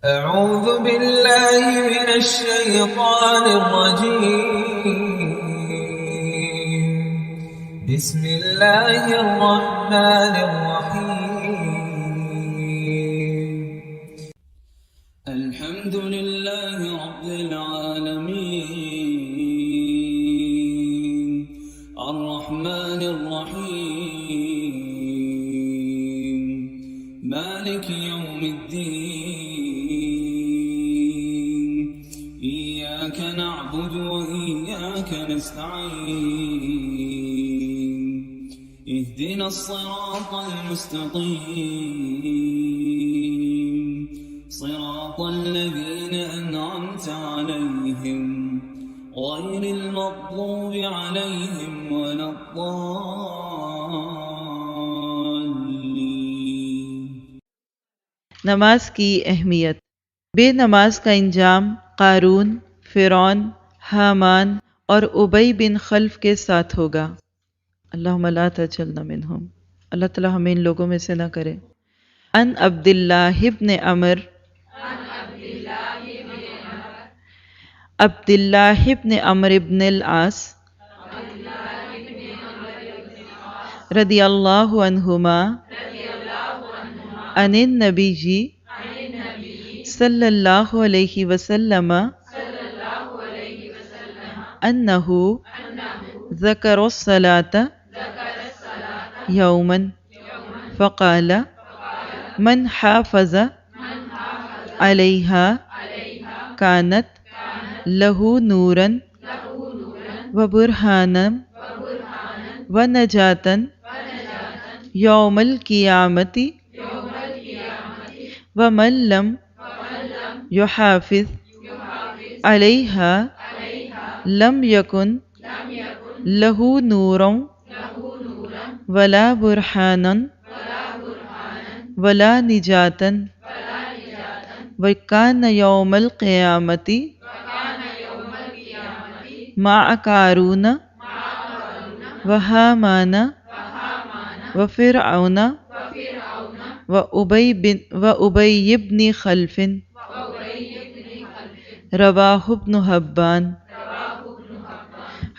أعوذ بالله من الشيطان الرجيم. بسم الله الرحمن الرحيم. الحمد لله رب العالمين الرحمن الرحيم مالك يوم الدين إياك نعبد وإياك نستعين اهدنا الصراط المستقيم صراط الذين أنعمت عليهم غير المغضوب عليهم ولا الضالين. نماز کی اہمیت۔ بے نماز کا انجام قارون، فرعون، حامان اور ابی بن خلف کے ساتھ ہوگا۔ اللہم لا تجعلنا منہم۔ اللہ تعالی ہمیں ان لوگوں میں سے نہ کرے۔ ان عبداللہ بن عمر بن العاص رضی اللہ عنہما عن النبی صلی اللہ علیہ وسلم انہ ذکر الصلاۃ یوما فقال من حافظ علیہا کانت لہ نورا وبرہانا ونجاتا یوم القیامۃ ومن لم یحافظ علیہا لم یکن لہ نورا ولا برہانا ولا نجاتا وکان یوم القیامۃ مع قارون وحامان وفرعون وابی بن خلف رواہ ابن حبان۔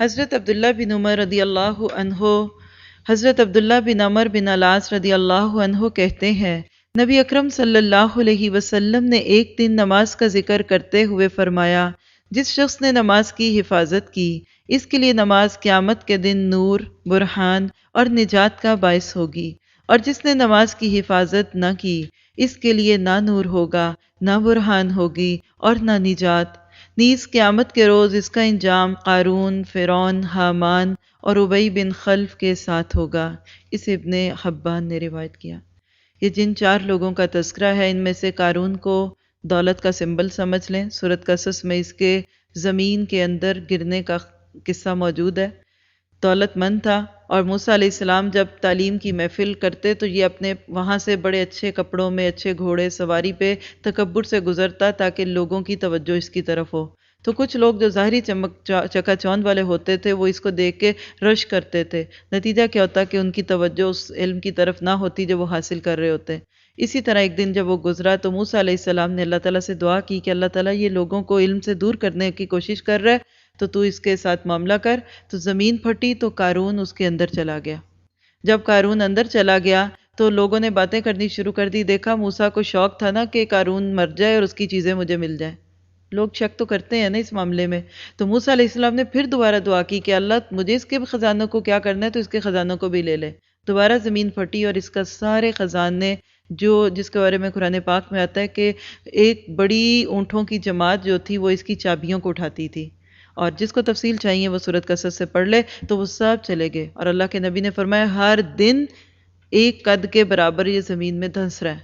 حضرت عبداللہ بن عمر رضی اللہ عنہ حضرت عبداللہ بن عمر بن العاص رضی اللہ عنہ کہتے ہیں، نبی اکرم صلی اللہ علیہ وسلم نے ایک دن نماز کا ذکر کرتے ہوئے فرمایا، جس شخص نے نماز کی حفاظت کی اس کے لیے نماز قیامت کے دن نور، برہان اور نجات کا باعث ہوگی، اور جس نے نماز کی حفاظت نہ کی اس کے لیے نہ نور ہوگا، نہ برہان ہوگی اور نہ نجات۔ نیز قیامت کے روز اس کا انجام قارون، فرعون، حامان اور ابی بن خلف کے ساتھ ہوگا۔ اسے ابن حبان نے روایت کیا۔ یہ جن چار لوگوں کا تذکرہ ہے ان میں سے قارون کو دولت کا سمبل سمجھ لیں۔ سورۃ قصص میں اس کے زمین کے اندر گرنے کا قصہ موجود ہے۔ دولت مند تھا، اور موسیٰ علیہ السلام جب تعلیم کی محفل کرتے تو یہ اپنے وہاں سے بڑے اچھے کپڑوں میں، اچھے گھوڑے سواری پہ تکبر سے گزرتا تاکہ لوگوں کی توجہ اس کی طرف ہو۔ تو کچھ لوگ جو ظاہری چکا چوند والے ہوتے تھے وہ اس کو دیکھ کے رش کرتے تھے۔ نتیجہ کیا ہوتا کہ ان کی توجہ اس علم کی طرف نہ ہوتی جو وہ حاصل کر رہے ہوتے۔ اسی طرح ایک دن جب وہ گزرا تو موسیٰ علیہ السلام نے اللہ تعالیٰ سے دعا کی کہ اللہ تعالیٰ یہ لوگوں کو علم سے دور کرنے کی کوشش کر رہا ہے تو اس کے ساتھ معاملہ کر۔ تو زمین پھٹی تو قارون اس کے اندر چلا گیا۔ جب قارون اندر چلا گیا تو لوگوں نے باتیں کرنی شروع کر دی، دیکھا موسیٰ کو شوق تھا نا کہ قارون مر جائے اور اس کی چیزیں مجھے مل جائیں۔ لوگ شک تو کرتے ہیں نا اس معاملے میں۔ تو موسیٰ علیہ السلام نے پھر دوبارہ دعا کی کہ اللہ مجھے اس کے خزانوں کو کیا کرنا ہے تو اس کے خزانوں کو بھی لے لے۔ دوبارہ زمین پھٹی اور اس کا سارے خزانے جس کے بارے میں قرآن پاک میں آتا ہے کہ ایک بڑی اونٹوں کی جماعت جو تھی وہ اس کی چابیوں کو اٹھاتی تھی، اور جس کو تفصیل چاہیے وہ سورۃ قصص سے پڑھ لے تو وہ سب چلے گئے۔ اور اللہ کے نبی نے فرمایا ہر دن ایک قد کے برابر یہ زمین میں دھنس رہا ہے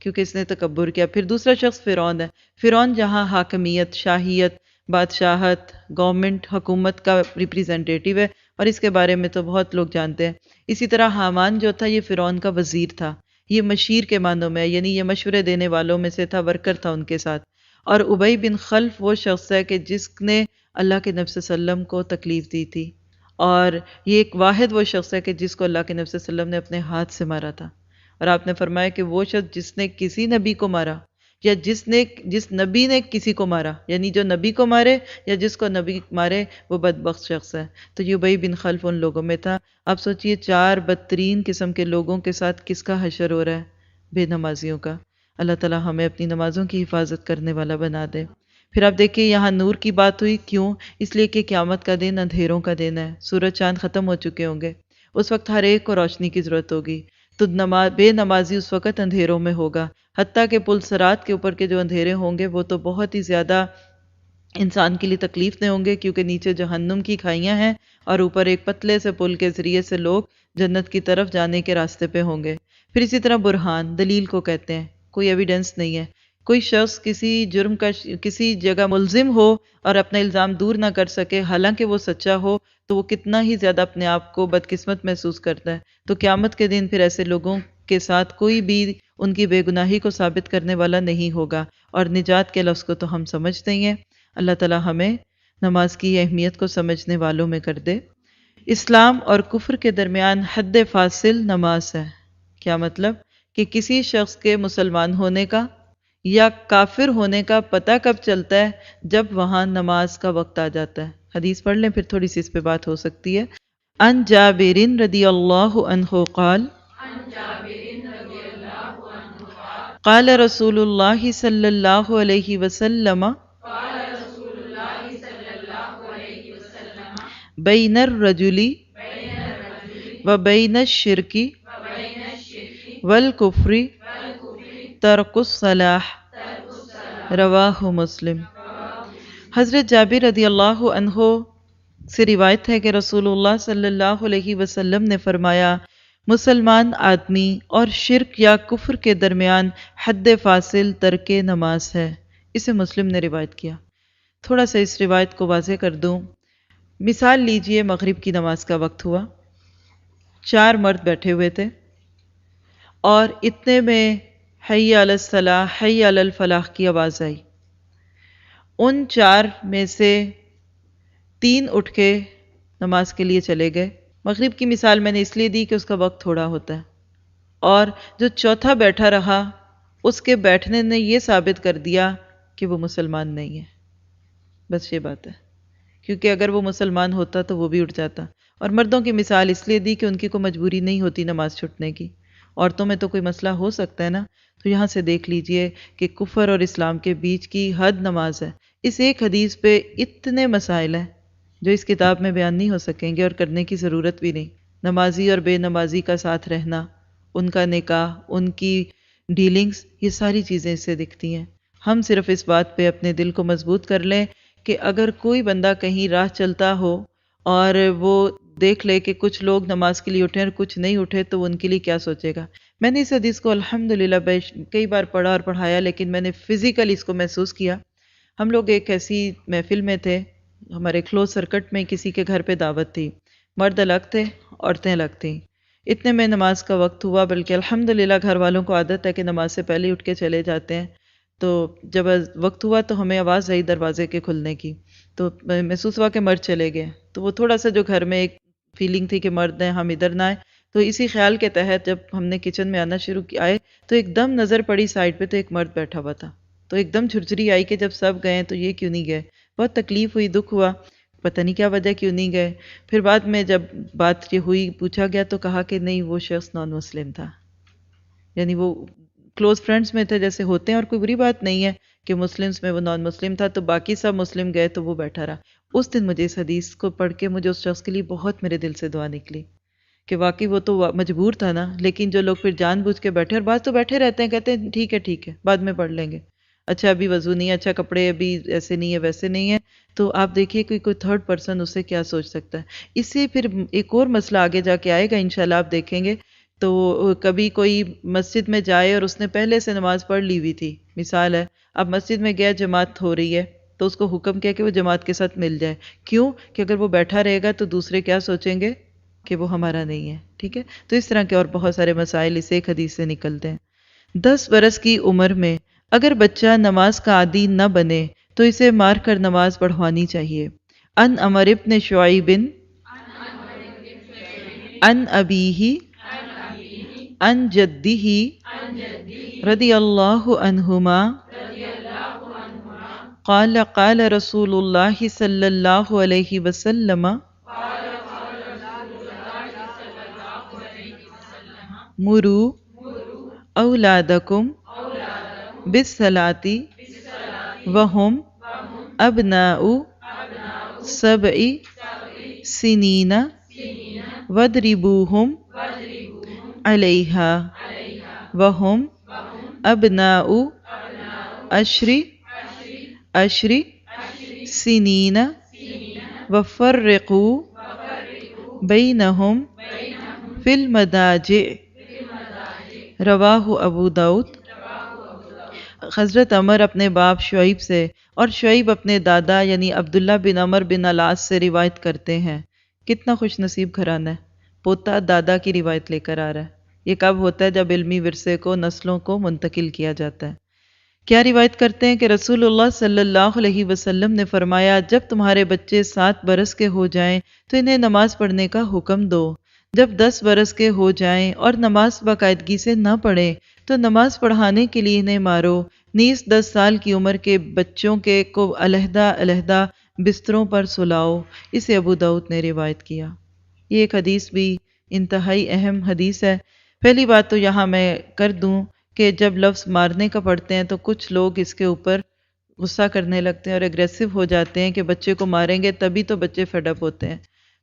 کیونکہ اس نے تکبر کیا۔ پھر دوسرا شخص فرعون ہے۔ فرعون جہاں حاکمیت، شاہیت، بادشاہت، گورنمنٹ، حکومت کا ریپریزنٹیٹیو ہے، اور اس کے بارے میں تو بہت لوگ جانتے ہیں۔ اسی طرح حامان جو تھا یہ فرعون کا وزیر تھا، یہ مشیر کے معنوں میں، یعنی یہ مشورے دینے والوں میں سے تھا، ورکر تھا ان کے ساتھ۔ اور ابی بن خلف وہ شخص ہے کہ جس نے اللہ کے نبی صلی اللہ علیہ وسلم کو تکلیف دی تھی، اور یہ ایک واحد وہ شخص ہے کہ جس کو اللہ کے نبی صلی اللہ علیہ وسلم نے اپنے ہاتھ سے مارا تھا۔ اور آپ نے فرمایا کہ وہ شخص جس نے کسی نبی کو مارا یا جس نبی نے کسی کو مارا، یعنی جو نبی کو مارے یا جس کو نبی مارے وہ بدبخت شخص ہے۔ تو یہ ابی بن خلف ان لوگوں میں تھا۔ آپ سوچئے 4 بدترین قسم کے لوگوں کے ساتھ کس کا حشر ہو رہا ہے؟ بے نمازیوں کا۔ اللہ تعالی ہمیں اپنی نمازوں کی حفاظت کرنے والا بنا دے۔ پھر آپ دیکھیں یہاں نور کی بات ہوئی، کیوں؟ اس لیے کہ قیامت کا دن اندھیروں کا دن ہے، سورج چاند ختم ہو چکے ہوں گے، اس وقت ہر ایک کو روشنی کی ضرورت ہوگی، تو بے نمازی اس وقت اندھیروں میں ہوگا، حتیٰ کہ پل صراط کے اوپر کے جو اندھیرے ہوں گے وہ تو بہت ہی زیادہ انسان کے لیے تکلیف دہ ہوں گے، کیونکہ نیچے جہنم کی کھائیاں ہیں اور اوپر ایک پتلے سے پل کے ذریعے سے لوگ جنت کی طرف جانے کے راستے پہ ہوں گے۔ پھر اسی طرح برہان، دلیل کو کہتے ہیں، کوئی ایویڈنس نہیں ہے، کوئی شخص کسی جرم کا کسی جگہ ملزم ہو اور اپنا الزام دور نہ کر سکے حالانکہ وہ سچا ہو، تو وہ کتنا ہی زیادہ اپنے آپ کو بدقسمت محسوس کرتا ہے۔ تو قیامت کے دن پھر ایسے لوگوں کے ساتھ کوئی بھی ان کی بے گناہی کو ثابت کرنے والا نہیں ہوگا، اور نجات کے لفظ کو تو ہم سمجھتے ہی ہیں۔ اللہ تعالی ہمیں نماز کی اہمیت کو سمجھنے والوں میں کر دے۔ اسلام اور کفر کے درمیان حد فاصل نماز ہے۔ کیا مطلب؟ کہ کسی شخص کے مسلمان ہونے کا یا کافر ہونے کا پتہ کب چلتا ہے؟ جب وہاں نماز کا وقت آ جاتا ہے۔ حدیث پڑھ لیں، پھر تھوڑی سی اس پہ بات ہو سکتی ہے۔ ان جابر رضی اللہ عنہ قال قال رسول اللہ صلی اللہ علیہ وسلم بین الرجل وبین الشرک والکفر ترک الصلاح، رواہ مسلم۔ حضرت جابر رضی اللہ عنہ سے روایت ہے کہ رسول اللہ صلی اللہ علیہ وسلم نے فرمایا، مسلمان آدمی اور شرک یا کفر کے درمیان حد فاصل ترک نماز ہے۔ اسے مسلم نے روایت کیا۔ تھوڑا سا اس روایت کو واضح کر دوں۔ مثال لیجئے، مغرب کی نماز کا وقت ہوا، 4 مرد بیٹھے ہوئے تھے اور اتنے میں حی علی الصلاح حی علی الفلاح کی آواز آئی۔ ان 4 میں سے 3 اٹھ کے نماز کے لیے چلے گئے۔ مغرب کی مثال میں نے اس لیے دی کہ اس کا وقت تھوڑا ہوتا ہے، اور جو چوتھا بیٹھا رہا اس کے بیٹھنے نے یہ ثابت کر دیا کہ وہ مسلمان نہیں ہے۔ بس یہ بات ہے، کیونکہ اگر وہ مسلمان ہوتا تو وہ بھی اٹھ جاتا۔ اور مردوں کی مثال اس لیے دی کہ ان کی کوئی مجبوری نہیں ہوتی نماز چھوٹنے کی، عورتوں میں تو کوئی مسئلہ ہو سکتا ہے نا۔ تو یہاں سے دیکھ لیجئے کہ کفر اور اسلام کے بیچ کی حد نماز ہے۔ اس ایک حدیث پہ اتنے مسائل ہیں جو اس کتاب میں بیان نہیں ہو سکیں گے اور کرنے کی ضرورت بھی نہیں۔ نمازی اور بے نمازی کا ساتھ رہنا، ان کا نکاح، ان کی ڈیلنگز، یہ ساری چیزیں اس سے دکھتی ہیں۔ ہم صرف اس بات پہ اپنے دل کو مضبوط کر لیں کہ اگر کوئی بندہ کہیں راہ چلتا ہو اور وہ دیکھ لے کہ کچھ لوگ نماز کے لیے اٹھے اور کچھ نہیں اٹھے تو ان کے لیے کیا سوچے گا۔ میں نے اس حدیث کو الحمدللہ کئی بار پڑھا اور پڑھایا، لیکن میں نے فزیکل اس کو محسوس کیا۔ ہم لوگ ایک ایسی محفل میں تھے، ہمارے کلوز سرکٹ میں کسی کے گھر پہ دعوت تھی، مرد الگ تھے، عورتیں الگ تھیں۔ اتنے میں نماز کا وقت ہوا، بلکہ الحمدللہ گھر والوں کو عادت ہے کہ نماز سے پہلے اٹھ کے چلے جاتے ہیں۔ تو جب وقت ہوا تو ہمیں آواز آئی دروازے کے کھلنے کی، تو محسوس ہوا کہ مرد چلے گئے۔ تو وہ تھوڑا سا جو گھر میں ایک فیلنگ تھی کہ مرد ہیں، ہم ادھر نہ آئے، تو اسی خیال کے تحت جب ہم نے کچن میں آنا شروع کیا آئے تو ایک دم نظر پڑی سائڈ پہ، تو ایک مرد بیٹھا ہوا تھا۔ تو ایک دم جھرجھری آئی کہ جب سب گئے تو یہ کیوں نہیں گئے۔ بہت تکلیف ہوئی، دکھ ہوا، پتہ نہیں کیا وجہ کیوں نہیں گئے۔ پھر بعد میں جب بات یہ ہوئی، پوچھا گیا تو کہا کہ نہیں، وہ شخص نان مسلم تھا، یعنی وہ کلوز فرینڈز میں تھے جیسے ہوتے ہیں، اور کوئی بری بات نہیں ہے کہ مسلمز میں وہ نان مسلم تھا، تو باقی سب مسلم گئے تو وہ بیٹھا رہا۔ اس دن مجھے اس حدیث کو پڑھ کے مجھے اس شخص کے لیے بہت میرے دل سے دعا نکلی کہ واقعی وہ تو مجبور تھا نا، لیکن جو لوگ پھر جان بوجھ کے بیٹھے، اور بعض تو بیٹھے رہتے ہیں، کہتے ہیں ٹھیک ہے بعد میں پڑھ لیں گے، اچھا ابھی وضو نہیں ہے، اچھا کپڑے ابھی ایسے نہیں ہے ویسے نہیں ہے۔ تو آپ دیکھیے کوئی تھرڈ پرسن اسے کیا سوچ سکتا ہے۔ اس سے پھر ایک اور مسئلہ آگے جا کے آئے گا انشاءاللہ، آپ دیکھیں گے۔ تو کبھی کوئی مسجد میں جائے اور اس نے پہلے سے نماز پڑھ لی ہوئی تھی، مثال ہے، اب مسجد میں گیا، جماعت ہو رہی ہے، تو اس کو حکم کیا کہ وہ جماعت کے ساتھ مل جائے۔ کیوں؟ کہ اگر وہ بیٹھا رہے گا تو دوسرے کیا سوچیں گے کہ وہ ہمارا نہیں ہے، ٹھیک ہے۔ تو اس طرح کے اور بہت سارے مسائل اس ایک حدیث سے نکلتے ہیں۔ 10 برس کی عمر میں اگر بچہ نماز کا عادی نہ بنے تو اسے مار کر نماز پڑھوانی چاہیے۔ ان عمر بن شعیب ان ابیہ ان جدہ رضی اللہ عنہما قال قال رسول اللہ صلی اللہ علیہ وسلم مرو اولادکم بالصلاۃ وہم ابناء سبع سنین وَاضْرِبُوهُمْ عَلَيْهَا وَهُمْ أَبْنَاءُ عَشْرِ سِنِينَ وَفَرِّقُوا بَيْنَهُمْ فِي الْمَضَاجِعِ رواہ ابو داؤد۔ حضرت عمر اپنے باپ شعیب سے اور شعیب اپنے دادا یعنی عبداللہ بن عمر بن العاص سے روایت کرتے ہیں۔ کتنا خوش نصیب گھرانہ ہے، پوتا دادا کی روایت لے کر آ رہا ہے۔ یہ کب ہوتا ہے؟ جب علمی ورثے کو نسلوں کو منتقل کیا جاتا ہے۔ کیا روایت کرتے ہیں کہ رسول اللہ صلی اللہ علیہ وسلم نے فرمایا، جب تمہارے بچے 7 برس کے ہو جائیں تو انہیں نماز پڑھنے کا حکم دو، جب 10 برس کے ہو جائیں اور نماز باقاعدگی سے نہ پڑھیں تو نماز پڑھانے کے لیے انہیں مارو، نیز 10 سال کی عمر کے بچوں کو علیحدہ علیحدہ بستروں پر سلاؤ۔ اسے ابو داؤد نے روایت کیا۔ یہ ایک حدیث بھی انتہائی اہم حدیث ہے۔ پہلی بات تو یہاں میں کر دوں کہ جب لفظ مارنے کا پڑھتے ہیں تو کچھ لوگ اس کے اوپر غصہ کرنے لگتے ہیں اور اگریسو ہو جاتے ہیں کہ بچے کو ماریں گے تبھی تو بچے فیڈ اپ ہوتے ہیں۔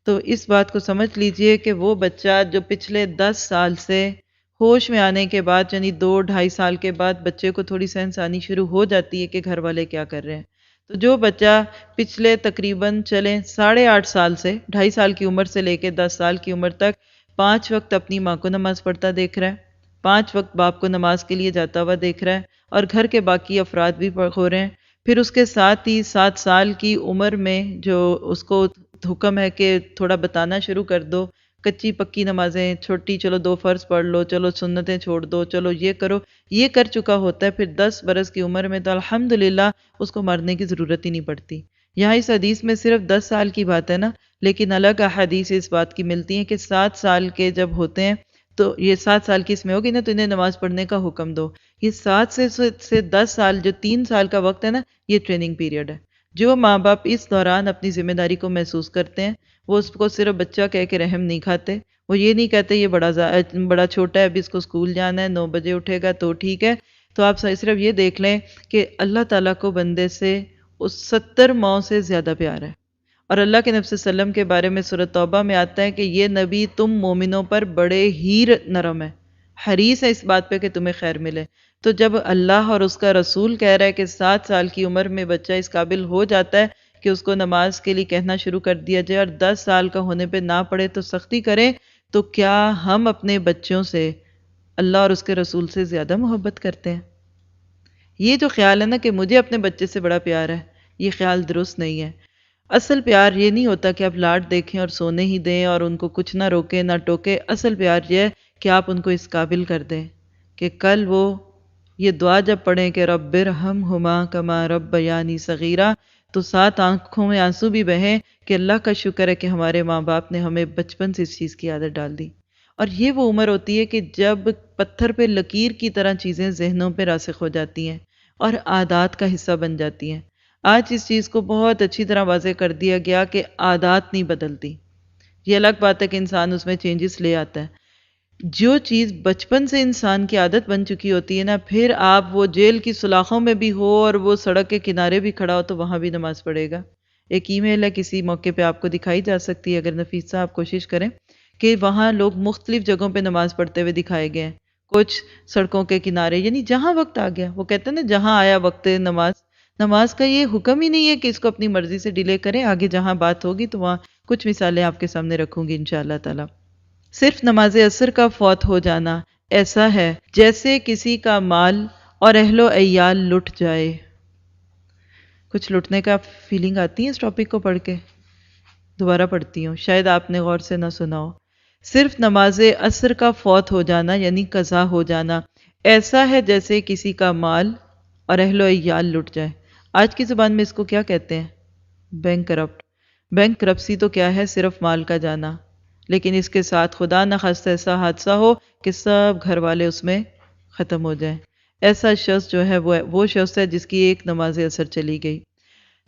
تو اس بات کو سمجھ لیجئے کہ وہ بچہ جو پچھلے 10 سال سے ہوش میں آنے کے بعد یعنی 2-2.5 سال کے بعد بچے کو تھوڑی سینس آنی شروع ہو جاتی ہے کہ گھر والے کیا کر رہے ہیں، تو جو بچہ پچھلے تقریباً چلیں 8.5 سال سے 2.5 سال کی عمر سے لے کے 10 سال کی عمر تک 5 وقت اپنی ماں کو نماز پڑھتا دیکھ رہا ہے، 5 وقت باپ کو نماز کے لیے جاتا ہوا دیکھ رہا ہے اور گھر کے باقی افراد بھی ہو رہے ہیں، پھر اس کے ساتھ ہی 7 سال کی عمر میں جو اس کو حکم ہے کہ تھوڑا بتانا شروع کر دو، کچی پکی نمازیں چھوٹی، چلو 2 فرض پڑھ لو، چلو سنتیں چھوڑ دو، چلو یہ کرو، یہ کر چکا ہوتا ہے، پھر 10 برس کی عمر میں تو الحمدللہ اس کو مرنے کی ضرورت ہی نہیں پڑتی۔ یہاں اس حدیث میں صرف 10 سال کی بات ہے نا، لیکن الگ احادیث اس بات کی ملتی ہیں کہ 7 سال کے جب ہوتے ہیں تو یہ 7 سال کی اس میں ہوگی نا تو انہیں نماز پڑھنے کا حکم دو۔ یہ 7 سے 10 سال جو 3 سال کا وقت ہے نا، یہ ٹریننگ پیریڈ ہے۔ جو ماں باپ اس دوران اپنی ذمہ داری کو محسوس کرتے ہیں وہ اس کو صرف بچہ کہہ کے رحم نہیں کھاتے، وہ یہ نہیں کہتے یہ بڑا چھوٹا ہے ابھی اس کو اسکول جانا ہے 9 بجے اٹھے گا تو ٹھیک ہے۔ تو آپ صرف یہ دیکھ لیں کہ اللہ تعالیٰ کو بندے سے اس 70 ماؤں سے زیادہ پیار ہے، اور اللہ کے نبی صلی اللہ علیہ وسلم کے بارے میں سورۃ توبہ میں آتا ہے کہ یہ نبی تم مومنوں پر بڑے ہی نرم ہے، حریص ہے اس بات پہ کہ تمہیں خیر ملے۔ تو جب اللہ اور اس کا رسول کہہ رہا ہے کہ 7 سال کی عمر میں بچہ اس قابل ہو جاتا ہے کہ اس کو نماز کے لیے کہنا شروع کر دیا جائے اور 10 سال کا ہونے پہ نہ پڑھے تو سختی کریں، تو کیا ہم اپنے بچوں سے اللہ اور اس کے رسول سے زیادہ محبت کرتے ہیں؟ یہ جو خیال ہے نا کہ مجھے اپنے بچے سے بڑا پیار ہے، یہ خیال درست نہیں ہے۔ اصل پیار یہ نہیں ہوتا کہ آپ لاڈ دیکھیں اور سونے ہی دیں اور ان کو کچھ نہ روکیں نہ ٹوکیں، اصل پیار یہ ہے کہ آپ ان کو اس قابل کر دیں کہ کل وہ یہ دعا جب پڑھیں کہ رب ارحمہما کما ربیانی صغیرا، تو 7 آنکھوں میں آنسو بھی بہیں کہ اللہ کا شکر ہے کہ ہمارے ماں باپ نے ہمیں بچپن سے اس چیز کی عادت ڈال دی۔ اور یہ وہ عمر ہوتی ہے کہ جب پتھر پہ لکیر کی طرح چیزیں ذہنوں پہ راسخ ہو جاتی ہیں اور عادات کا حصہ بن جاتی ہیں۔ آج اس چیز کو بہت اچھی طرح واضح کر دیا گیا کہ عادات نہیں بدلتی، یہ الگ بات ہے کہ انسان اس میں چینجز لے آتا ہے۔ جو چیز بچپن سے انسان کی عادت بن چکی ہوتی ہے نا، پھر آپ وہ جیل کی سلاخوں میں بھی ہو اور وہ سڑک کے کنارے بھی کھڑا ہو تو وہاں بھی نماز پڑھے گا۔ ایک ای میل ہے کسی موقع پہ آپ کو دکھائی جا سکتی ہے اگر نفیس صاحب کوشش کریں، کہ وہاں لوگ مختلف جگہوں پہ نماز پڑھتے ہوئے دکھائے گئے ہیں، کچھ سڑکوں کے کنارے، یعنی جہاں وقت آ گیا، وہ کہتے ہیں نا جہاں آیا وقت نماز کا یہ حکم ہی نہیں ہے کہ اس کو اپنی مرضی سے ڈیلے کریں، آگے جہاں بات ہوگی تو وہاں کچھ مثالیں آپ کے سامنے رکھوں گی انشاءاللہ تعالی۔ صرف نماز عصر کا فوت ہو جانا ایسا ہے جیسے کسی کا مال اور اہل و عیال لٹ جائے۔ کچھ لٹنے کا فیلنگ آتی ہے اس ٹاپک کو پڑھ کے؟ دوبارہ پڑھتی ہوں، شاید آپ نے غور سے نہ سنا ہو۔ صرف نماز عصر کا فوت ہو جانا یعنی قضا ہو جانا ایسا ہے جیسے کسی کا مال اور اہل و عیال لٹ جائے۔ آج کی زبان میں اس کو کیا کہتے ہیں؟ Bank corrupt. بینک کرپسی تو کیا ہے؟ صرف مال کا جانا، لیکن اس کے ساتھ خدا نخواستہ ایسا حادثہ ہو کہ سب گھر والے اس میں ختم ہو جائیں۔ ایسا شخص جو ہے وہ شخص ہے جس کی ایک نماز عصر چلی گئی۔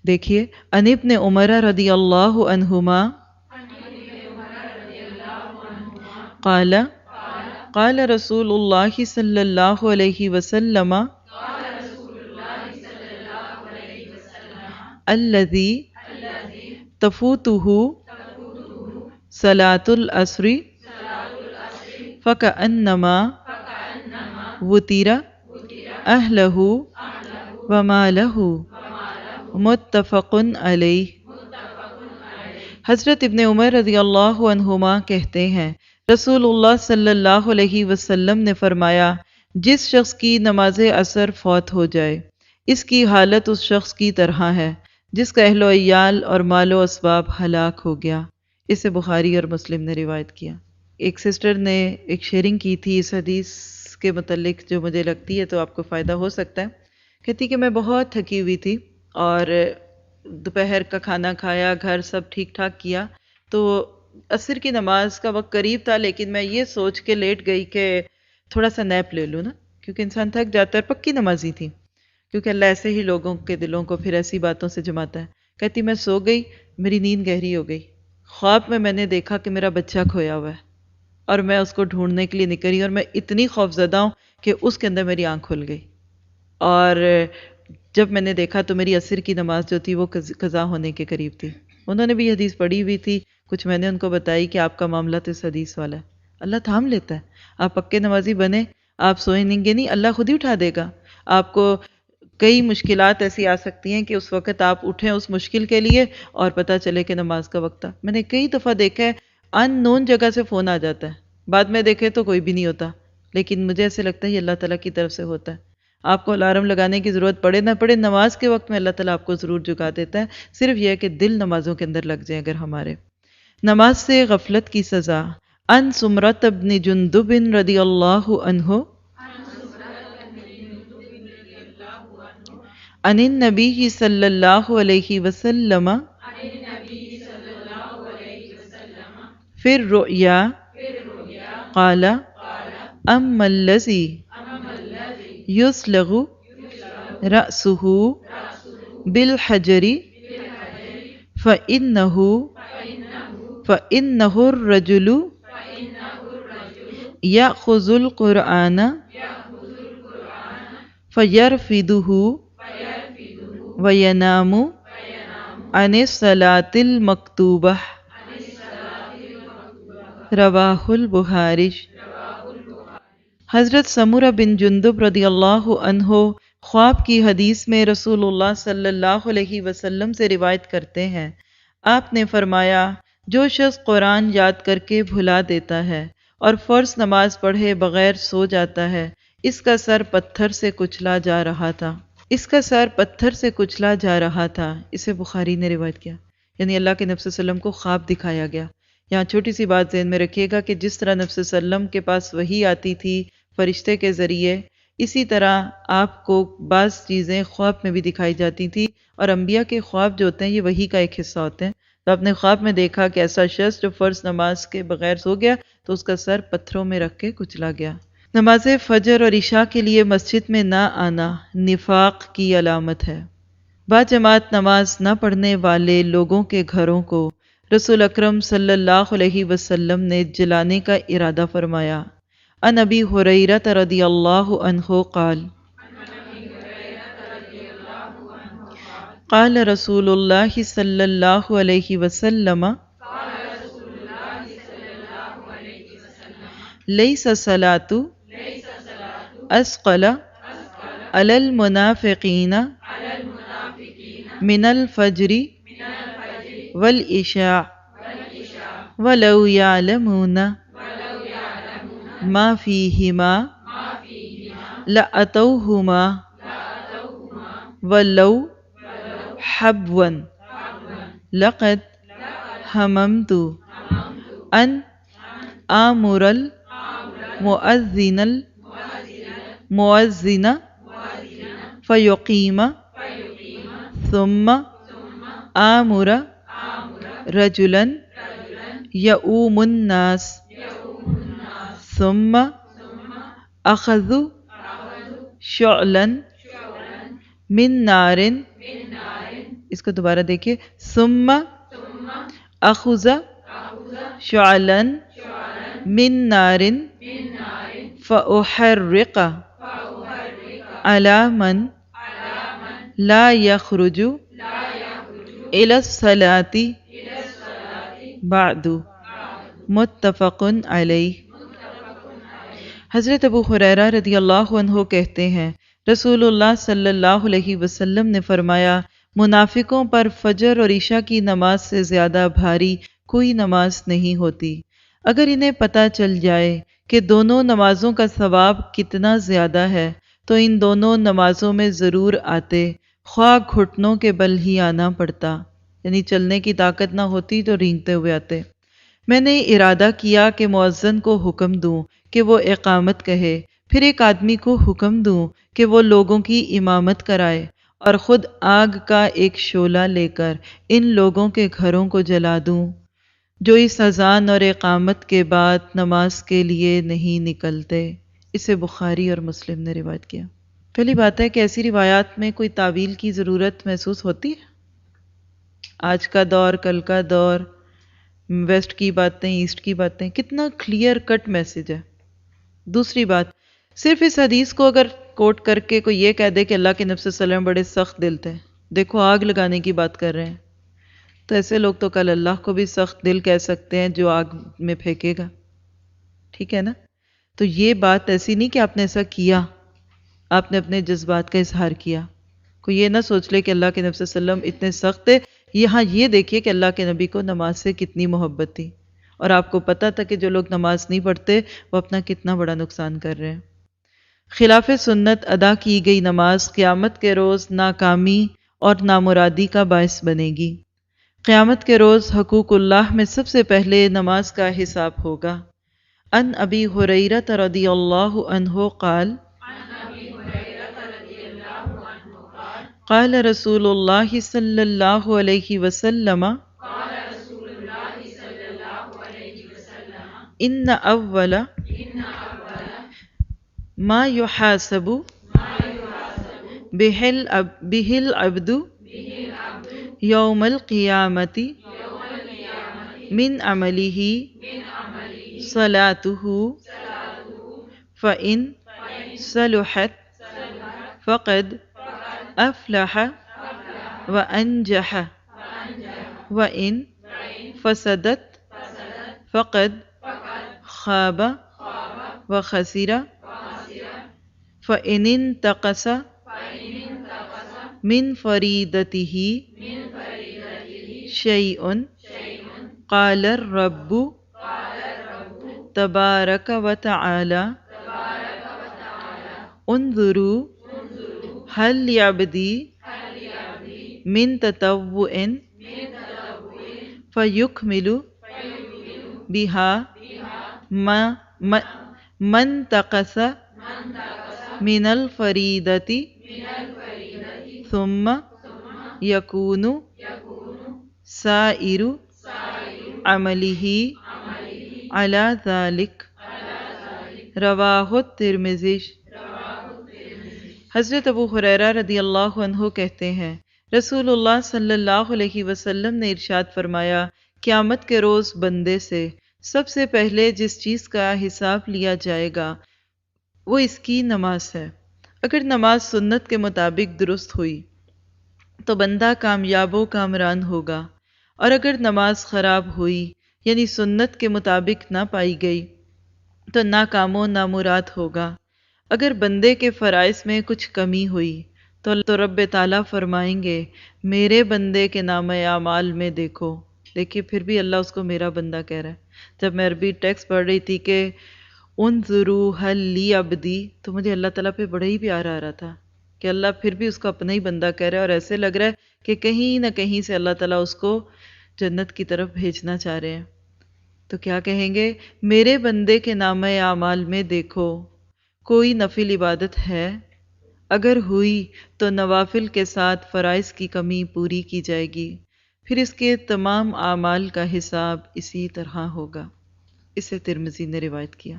دیکھیے ان ابن عمر رضی اللہ عنہما قال قال رسول اللہ صلی اللہ علیہ وسلم الذی تفوتہ صلاۃ العصر فکأنما وطر اہلہ ومالہ متفق علیہ۔ حضرت ابن عمر رضی اللہ عنہما کہتے ہیں رسول اللہ صلی اللہ علیہ وسلم نے فرمایا جس شخص کی نماز عصر فوت ہو جائے اس کی حالت اس شخص کی طرح ہے جس کا اہل و عیال اور مال و اسباب ہلاک ہو گیا۔ اسے بخاری اور مسلم نے روایت کیا۔ ایک سسٹر نے ایک شیئرنگ کی تھی اس حدیث کے متعلق جو مجھے لگتی ہے تو آپ کو فائدہ ہو سکتا ہے۔ کہتی کہ میں بہت تھکی ہوئی تھی اور دوپہر کا کھانا کھایا، گھر سب ٹھیک ٹھاک کیا، تو عصر کی نماز کا وقت قریب تھا، لیکن میں یہ سوچ کے لیٹ گئی کہ تھوڑا سا نیپ لے لوں نا، کیونکہ انسان تھک جاتا ہے۔ پکی نمازی تھی، کیونکہ اللہ ایسے ہی لوگوں کے دلوں کو پھر ایسی باتوں سے جماتا ہے۔ کہتی میں سو گئی، میری نیند گہری ہو گئی، خواب میں نے دیکھا کہ میرا بچہ کھویا ہوا ہے اور میں اس کو ڈھونڈنے کے لیے نکلی اور میں اتنی خوفزدہ ہوں کہ اس کے اندر میری آنکھ کھل گئی، اور جب میں نے دیکھا تو میری عصر کی نماز جو تھی وہ قضا ہونے کے قریب تھی۔ انہوں نے بھی حدیث پڑھی ہوئی تھی، کچھ میں نے ان کو بتائی کہ آپ کا معاملہ تو اس حدیث والا ہے، اللہ تھام لیتا ہے۔ آپ پکے نمازی بنے، آپ سوئیں گے نہیں، اللہ خود ہی اٹھا دے گا۔ آپ کو کئی مشکلات ایسی آ سکتی ہیں کہ اس وقت آپ اٹھیں اس مشکل کے لیے اور پتہ چلے کہ نماز کا وقت تھا۔ میں نے کئی دفعہ دیکھا ہے ان نون جگہ سے فون آ جاتا ہے، بعد میں دیکھے تو کوئی بھی نہیں ہوتا، لیکن مجھے ایسے لگتا ہے یہ اللہ تعالیٰ کی طرف سے ہوتا ہے۔ آپ کو الارم لگانے کی ضرورت پڑے نہ پڑے، نماز کے وقت میں اللہ تعالیٰ آپ کو ضرور جگا دیتا ہے، صرف یہ ہے کہ دل نمازوں کے اندر لگ جائیں۔ اگر ہمارے نماز سے غفلت کی سزا، ان سمرۃ بن جندب رضی اللہ عنہ عن النبی صلی اللہ علیہ وسلم فی الرؤیا قال اما الذی یسلغ رأسہ بالحجر فإنہ الرجل یأخذ القرآن فیرفدہ وینام عن الصلاة المکتوبہ، رواہ البخاری۔ حضرت سمرہ بن جندب رضی اللہ عنہ خواب کی حدیث میں رسول اللہ صلی اللہ علیہ وسلم سے روایت کرتے ہیں، آپ نے فرمایا جو شخص قرآن یاد کر کے بھلا دیتا ہے اور فرض نماز پڑھے بغیر سو جاتا ہے، اس کا سر پتھر سے کچلا جا رہا تھا، اس کا سر پتھر سے کچلا جا رہا تھا۔ اسے بخاری نے روایت کیا۔ یعنی اللہ کے نبی صلی اللہ علیہ وسلم کو خواب دکھایا گیا۔ یہاں چھوٹی سی بات ذہن میں رکھیے گا کہ جس طرح نبی صلی اللہ علیہ وسلم کے پاس وحی آتی تھی فرشتے کے ذریعے، اسی طرح آپ کو بعض چیزیں خواب میں بھی دکھائی جاتی تھی، اور انبیاء کے خواب جو ہوتے ہیں یہ وحی کا ایک حصہ ہوتے ہیں۔ تو آپ نے خواب میں دیکھا کہ ایسا شخص جو فرض نماز کے بغیر سو گیا تو اس کا سر پتھروں میں رکھ کے کچلا گیا۔ نماز فجر اور عشاء کے لیے مسجد میں نہ آنا نفاق کی علامت ہے۔ باجماعت نماز نہ پڑھنے والے لوگوں کے گھروں کو رسول اکرم صلی اللہ علیہ وسلم نے جلانے کا ارادہ فرمایا۔ عن ابی ہریرہ رضی اللہ عنہ قال قال رسول اللہ صلی اللہ علیہ وسلم لیس الصلاۃ اثقل علی المنافقین من الفجر والعشاء ولو یعلمون ما فیہما لأتوہما ولو حبوا لقد ہممت ان آمر المؤذن فیقیم ثم آمر رجلا یؤوم الناس ثم اخذ شعلا من نار اس کو دوبارہ دیکھیے، ثم اخذ شعلا من نار فأحرق على من لا يخرج إلى الصلاة بعد، متفق علیہ۔ حضرت ابو ہریرہ رضی اللہ عنہ کہتے ہیں رسول اللہ صلی اللہ علیہ وسلم نے فرمایا، منافقوں پر فجر اور عشاء کی نماز سے زیادہ بھاری کوئی نماز نہیں ہوتی۔ اگر انہیں پتہ چل جائے کہ دونوں نمازوں کا ثواب کتنا زیادہ ہے تو ان دونوں نمازوں میں ضرور آتے، خواہ گھٹنوں کے بل ہی آنا پڑتا، یعنی چلنے کی طاقت نہ ہوتی تو رینگتے ہوئے آتے۔ میں نے ارادہ کیا کہ مؤذن کو حکم دوں کہ وہ اقامت کہے، پھر ایک آدمی کو حکم دوں کہ وہ لوگوں کی امامت کرائے، اور خود آگ کا ایک شعلہ لے کر ان لوگوں کے گھروں کو جلا دوں جو اس اذان اور اقامت کے بعد نماز کے لیے نہیں نکلتے۔ اسے بخاری اور مسلم نے روایت کیا۔ پہلی بات ہے کہ ایسی روایات میں کوئی تعویل کی ضرورت محسوس ہوتی ہے؟ آج کا دور، کل کا دور، ویسٹ کی باتیں، ایسٹ کی باتیں، کتنا کلیئر کٹ میسج ہے۔ دوسری بات، صرف اس حدیث کو اگر کوٹ کر کے کوئی یہ کہہ دے کہ اللہ کے نبی صلی اللہ علیہ وسلم بڑے سخت دل تھے، دیکھو آگ لگانے کی بات کر رہے ہیں، تو ایسے لوگ تو کل اللہ کو بھی سخت دل کہہ سکتے ہیں جو آگ میں پھینکے گا، ٹھیک ہے نا؟ تو یہ بات ایسی نہیں کہ آپ نے ایسا کیا، آپ نے اپنے جذبات کا اظہار کیا۔ کوئی یہ نہ سوچ لے کہ اللہ کے نبی صلی اللہ علیہ وسلم اتنے سخت تھے۔ یہاں یہ دیکھیے کہ اللہ کے نبی کو نماز سے کتنی محبت تھی، اور آپ کو پتہ تھا کہ جو لوگ نماز نہیں پڑھتے وہ اپنا کتنا بڑا نقصان کر رہے ہیں۔ خلاف سنت ادا کی گئی نماز قیامت کے روز ناکامی اور نامرادی کا باعث بنے گی۔ قیامت کے روز حقوق اللہ میں سب سے پہلے نماز کا حساب ہوگا۔ ان ابی ہریرہ رضی اللہ عنہ قال قال رسول اللہ صلی اللہ علیہ وسلم ان اول ما يحاسب به العبد یوم القیامت من عمله صلاته فإن صلحت فقد افلح وانجح وإن فسدت فقد خاب وخسر فإن انتقص من فریدته شیء قال الرب تبارک وتعالی انظروا هل لعبدی من تطوع فیکمل بها ما انتقص من الفریدۃ ثم یکون سائر عمله علی ذلک، رواہ الترمذی۔ حضرت ابو ہریرہ رضی اللہ عنہ کہتے ہیں رسول اللہ صلی اللہ علیہ وسلم نے ارشاد فرمایا، قیامت کے روز بندے سے سب سے پہلے جس چیز کا حساب لیا جائے گا وہ اس کی نماز ہے۔ اگر نماز سنت کے مطابق درست ہوئی تو بندہ کامیاب و کامران ہوگا، اور اگر نماز خراب ہوئی یعنی سنت کے مطابق نہ پائی گئی تو ناکام و نامراد ہوگا۔ اگر بندے کے فرائض میں کچھ کمی ہوئی تو رب تعالیٰ فرمائیں گے میرے بندے کے نامہ اعمال میں دیکھو۔ دیکھیے پھر بھی اللہ اس کو میرا بندہ کہہ رہا ہے۔ جب میں عربی ٹیکسٹ پڑھ رہی تھی کہ انظروا هل لی عبدی، تو مجھے اللہ تعالیٰ پہ بڑا ہی پیار آ رہا تھا کہ اللہ پھر بھی اس کو اپنا ہی بندہ کہہ رہا ہے، اور ایسے لگ رہا ہے کہ کہیں نہ کہیں سے اللہ تعالیٰ اس کو جنت کی طرف بھیجنا چاہ رہے ہیں۔ تو کیا کہیں گے؟ میرے بندے کے نامہ اعمال میں دیکھو کوئی نفل عبادت ہے؟ اگر ہوئی تو نوافل کے ساتھ فرائض کی کمی پوری کی جائے گی، پھر اس کے تمام اعمال کا حساب اسی طرح ہوگا۔ اسے ترمذی نے روایت کیا۔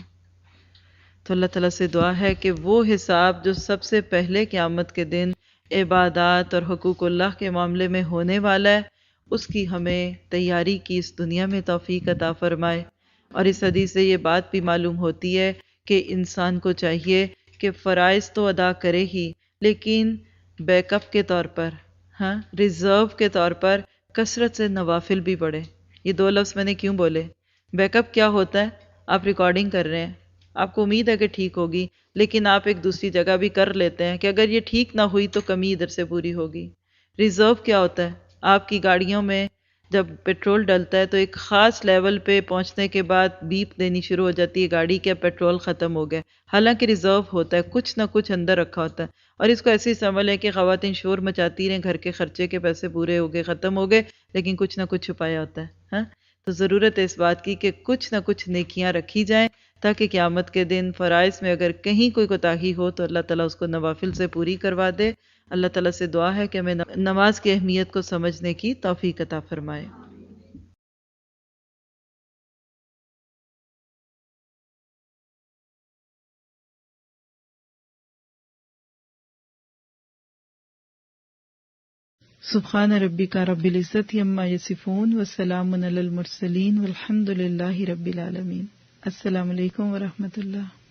تو اللہ تعالیٰ سے دعا ہے کہ وہ حساب جو سب سے پہلے قیامت کے دن عبادات اور حقوق اللہ کے معاملے میں ہونے والا ہے، اس کی ہمیں تیاری کی اس دنیا میں توفیق عطا فرمائے۔ اور اس حدیث سے یہ بات بھی معلوم ہوتی ہے کہ انسان کو چاہیے کہ فرائض تو ادا کرے ہی، لیکن بیک اپ کے طور پر، ریزرو کے طور پر کثرت سے نوافل بھی پڑھے۔ یہ دو لفظ میں نے کیوں بولے؟ بیک اپ کیا ہوتا ہے؟ آپ ریکارڈنگ کر رہے ہیں، آپ کو امید ہے کہ ٹھیک ہوگی، لیکن آپ ایک دوسری جگہ بھی کر لیتے ہیں کہ اگر یہ ٹھیک نہ ہوئی تو کمی ادھر سے پوری ہوگی۔ ریزرو کیا ہوتا ہے؟ آپ کی گاڑیوں میں جب پیٹرول ڈلتا ہے تو ایک خاص لیول پہ پہنچنے کے بعد بیپ دینی شروع ہو جاتی ہے گاڑی کے پیٹرول ختم ہو گئے، حالانکہ ریزرو ہوتا ہے، کچھ نہ کچھ اندر رکھا ہوتا ہے۔ اور اس کو ایسے ہی سمجھ لیں کہ خواتین شور مچاتی رہیں، گھر کے خرچے کے پیسے پورے ہو گئے، ختم ہو گئے، لیکن کچھ نہ کچھ چھپایا ہوتا ہے، ہاں؟ تو ضرورت ہے اس بات کی کہ کچھ نہ کچھ نیکیاں رکھی جائیں، تاکہ قیامت کے دن فرائض میں اگر کہیں کوئی کوتاہی ہو تو اللہ تعالیٰ اس کو نوافل سے پوری کروا دے۔ اللہ تعالیٰ سے دعا ہے کہ ہمیں نماز کی اہمیت کو سمجھنے کی توفیق عطا فرمائے۔ سبحان ربک رب العزت عما یصفون وسلام علی المرسلین والحمد للہ رب العالمین۔ السلام علیکم ورحمۃ اللہ۔